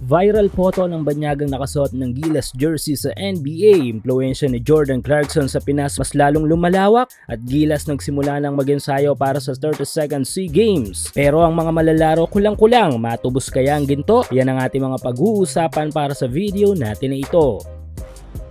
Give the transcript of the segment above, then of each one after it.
Viral photo ng banyagang nakasuot ng Gilas jersey sa NBA. Impluwensya ni Jordan Clarkson sa Pinas mas lalong lumalawak at Gilas nagsimula ng mag-ensayo para sa 32nd SEA Games. Pero ang mga malalaro kulang-kulang, matubos kaya ang ginto? Yan ang ating mga pag-uusapan para sa video natin na ito.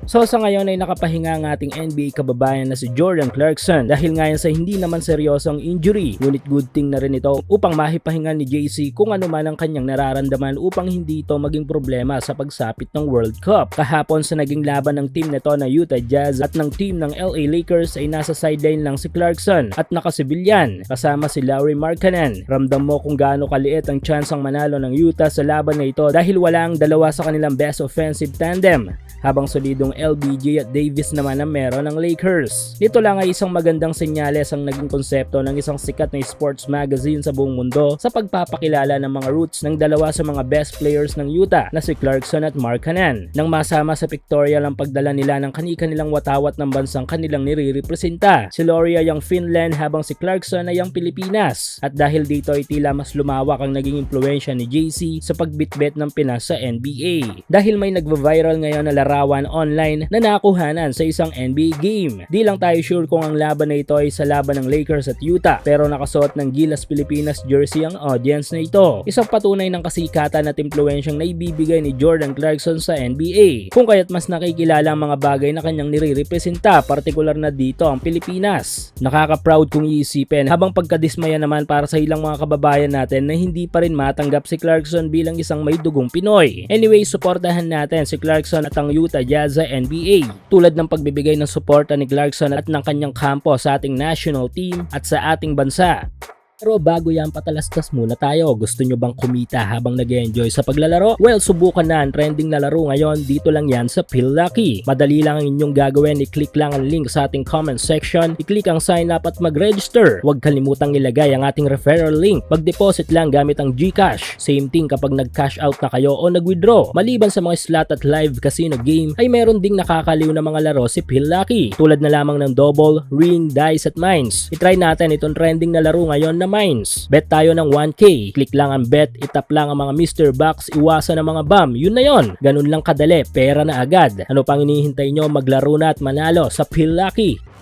So sa ngayon ay nakapahinga ang ating NBA kababayan na si Jordan Clarkson dahil ngayon sa hindi naman seryosong injury. Ngunit good thing na rin ito upang mahipahinga ni JC kung ano man ang kanyang nararamdaman upang hindi ito maging problema sa pagsapit ng World Cup. Kahapon sa naging laban ng team nito na Utah Jazz at ng team ng LA Lakers ay nasa sideline lang si Clarkson at nakasibilyan kasama si Lauri Markkanen. Ramdam mo kung gaano kaliit ang tsansang manalo ng Utah sa laban na ito dahil wala ang dalawa sa kanilang best offensive tandem, habang solidong LBJ at Davis naman ang meron ng Lakers. Nito lang ay isang magandang senyales ang naging konsepto ng isang sikat na sports magazine sa buong mundo sa pagpapakilala ng mga roots ng dalawa sa mga best players ng Utah na si Clarkson at Markkanen. Nang masama sa pictorial ang pagdala nila ng kani-kanilang watawat ng bansang kanilang nire-representa. Si Laurie ay ang Finland habang si Clarkson ay ang Pilipinas. At dahil dito ay tila mas lumawak ang naging impluwensya ni JC sa pagbitbit ng Pinas sa NBA. Dahil may nagva-viral ngayon na larawan online na nakuhanan sa isang NBA game. Di lang tayo sure kung ang laban na ito ay sa laban ng Lakers at Utah, pero nakasuot ng Gilas Pilipinas jersey ang audience na ito. Isang patunay ng kasikatan at impluwensyang naibibigay ni Jordan Clarkson sa NBA. Kung kaya't mas nakikilala ang mga bagay na kanyang nire-representa, partikular na dito ang Pilipinas. Nakaka-proud kung iisipin, habang pagkadismaya naman para sa ilang mga kababayan natin na hindi pa rin matanggap si Clarkson bilang isang may dugong Pinoy. Anyway, suportahan natin si Clarkson at ang Utah Jazz sa NBA, tulad ng pagbibigay ng suporta ni Clarkson at ng kanyang kampo sa ating national team at sa ating bansa. Pero bago yan, patalastas muna tayo. Gusto nyo bang kumita habang nag-enjoy sa paglalaro? Well, subukan na ang trending na laro ngayon. Dito lang yan sa PhilLucky. Madali lang ang inyong gagawin. I-click lang ang link sa ating comment section. I-click ang sign up at mag-register. Huwag kalimutang ilagay ang ating referral link. Mag-deposit lang gamit ang GCash. Same thing kapag nag-cash out na kayo o nag-withdraw. Maliban sa mga slot at live casino game, ay meron ding nakakaliw na mga laro si PhilLucky. Tulad na lamang ng double, ring, dice at mines. I-try natin itong trending na laro ngayon na mines. Bet tayo ng 1K. Click lang ang bet, itap lang ang mga Mr. Box, iwasan ang mga bomb. Yun na yon. Ganun lang kadali, pera na agad. Ano pang hinihintay nyo? Maglaro na at manalo sa PhilLucky.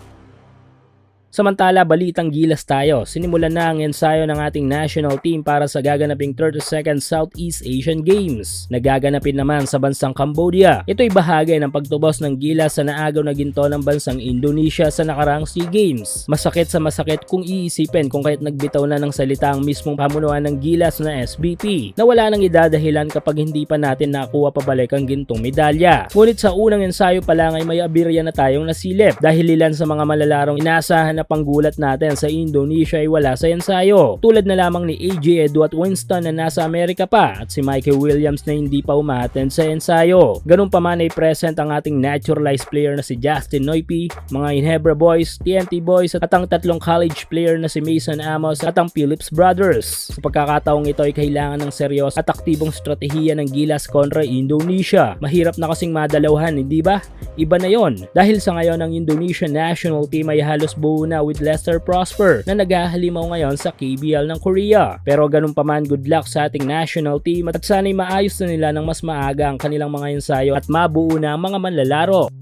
Samantala, balitang Gilas tayo. Sinimulan na ang ensayo ng ating national team para sa gaganaping 32nd Southeast Asian Games. Nagaganapin naman sa bansang Cambodia. Ito'y bahagi ng pagtubos ng Gilas sa naagaw na ginto ng bansang Indonesia sa nakaraang SEA Games. Masakit sa masakit kung iisipin kung kaya't nagbitaw na ng salita ang mismong pamunuan ng Gilas na SBP na wala nang idadahilan kapag hindi pa natin nakuha pabalik ang gintong medalya. Ngunit sa unang ensayo pa lang ay may abirya na tayong nasilip dahil ilan sa mga malalarong inaasahan na panggulat natin sa Indonesia ay wala sa ensayo. Tulad na lamang ni AJ Edu at Winston na nasa Amerika pa at si Michael Williams na hindi pa umattend sa ensayo. Ganun pa man ay present ang ating naturalized player na si Justin Noypi, mga Inhebra Boys, TNT Boys at ang tatlong college player na si Mason Amos at ang Phillips Brothers. Sa pagkakataong ito ay kailangan ng seryos at aktibong stratehiya ng Gilas kontra Indonesia. Mahirap na kasing madalawhan, hindi ba? Iba na yon. Dahil sa ngayon ang Indonesian national team ay halos buo na with Lester Prosper na naghahalimaw ngayon sa KBL ng Korea. Pero ganun pa man, good luck sa ating national team at sana'y maayos na nila ng mas maaga ang kanilang mga ensayo at mabuo na ang mga manlalaro.